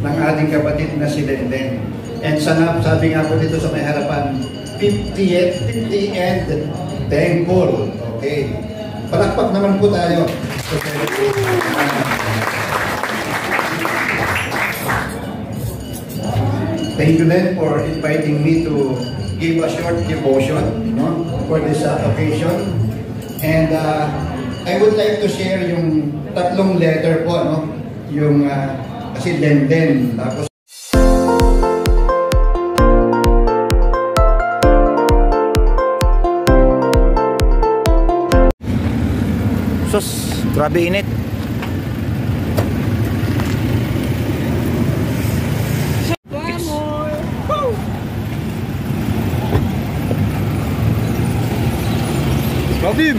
ng ating kapatid na si Denden. And sabi nga po dito sa may harapan, 50th and thankful. Okay. Palakpak naman po tayo. Thank you then for inviting me to give a short devotion, no, for this occasion. And I would like to share yung tatlong letter po, no, yung kasi Denden, tapos sus, grabe init. Robin!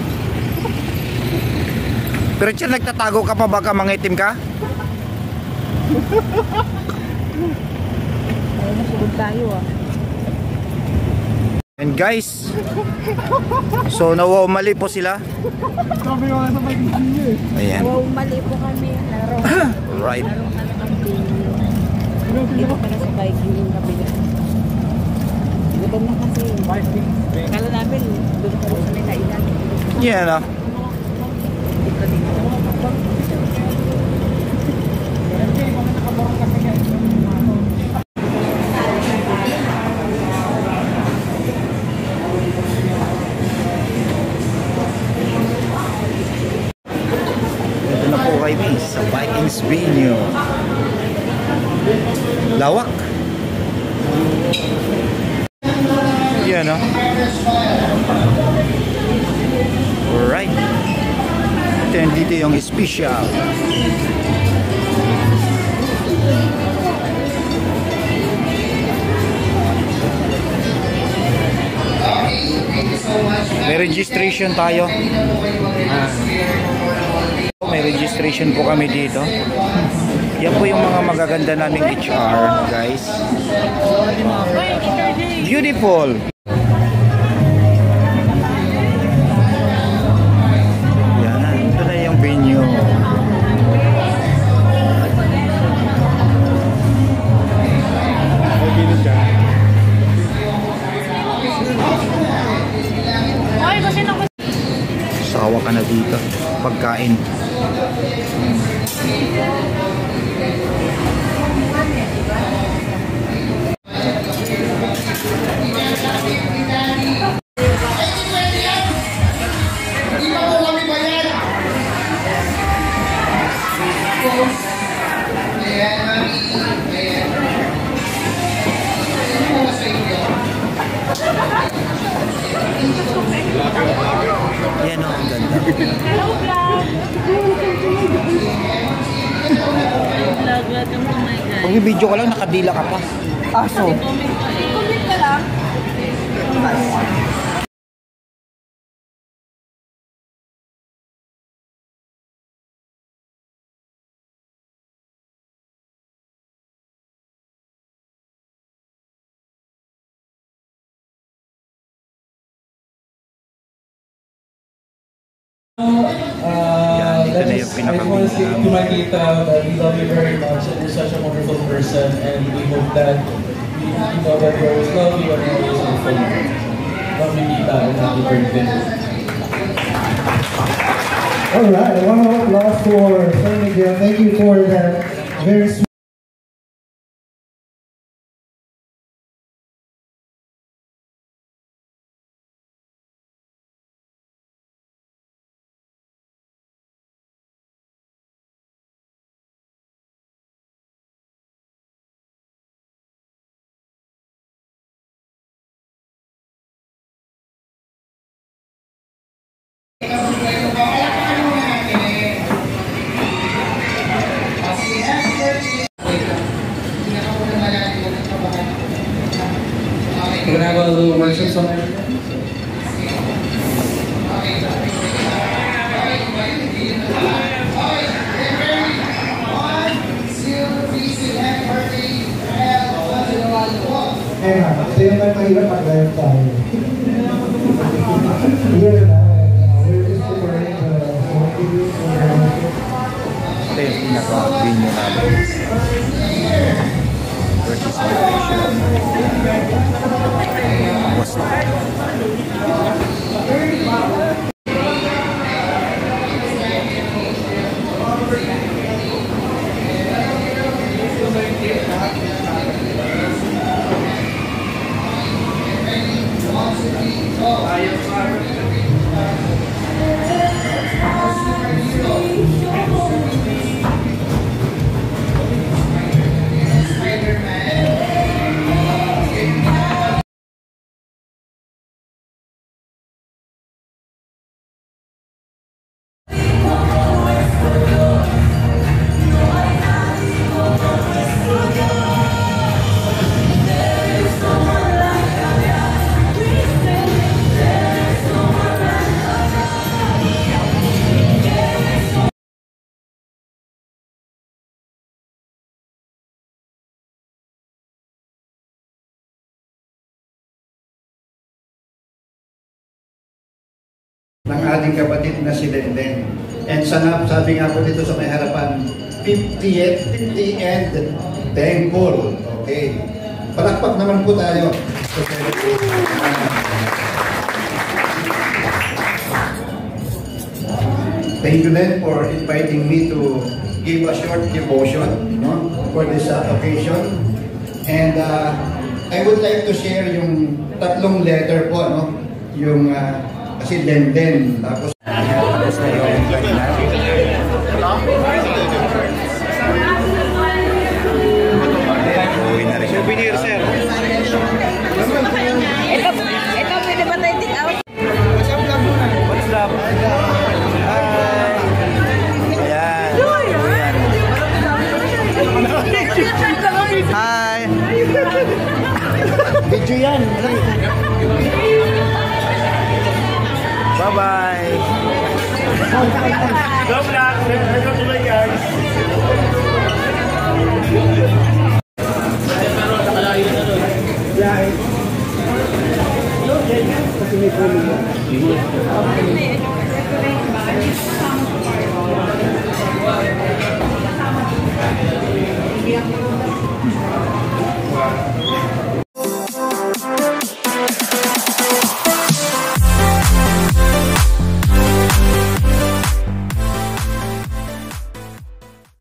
Pero siya, nagtatago ka pa, baka mangitim ka? Ay, nasugod tayo ah. And guys, so nawawmali po sila. Sabi ko nga sa pag-ibig eh. Ayan. Wow, mali po kami. Right. Dito pala sa biking yung kabila. Gutom na kasi. Kala namin, doon ko sa may kainan. Yeah, no? Ito na po kayo sa Vikings venue. Lawak. Yeah, no? Alright. Then dito yung special. May registration tayo. May registration po kami dito. Yan po yung mga magaganda naming HR, guys. Beautiful. Yan, ito na yung venue. Sawa ka na dito. Pagkain. Yan o, ang ganda. Hello, vlog! Vlog, welcome to my guys. Kung i-video ka lang, nakadila ka pa. Aso. Comment ka lang. Yan, dito na yung pinaka-video. To my tita that we love you very much and you're such a wonderful person and we hope that you know that we always love you and always love for you. Love you, tita, and happy birthday. Alright, a round of applause for Sir Miguel. Thank you for that very sweet. We're gonna have a little worship song. Ayan, ito yung mahirap pag-live tayo. Here na, we're just preparing the Ito yung pinaka-venue namin. ng ating kapatid na si Lenden. And sabi nga po dito sa may harapan, 50th thankful. Okay. Palakpak naman po tayo. Thank you then for inviting me to give a short devotion, for this occasion. And I would like to share yung tatlong letter po, yung kasi Lenden, tapos Tapos na yung kanina. Uwi na rin. Souvenir, sir. Ito, pwede ba tayo take out? What's up? Hi. Ayan. Ayan. Hi. Video yan. Bye-bye. Go black. Go to my guys. Yeah.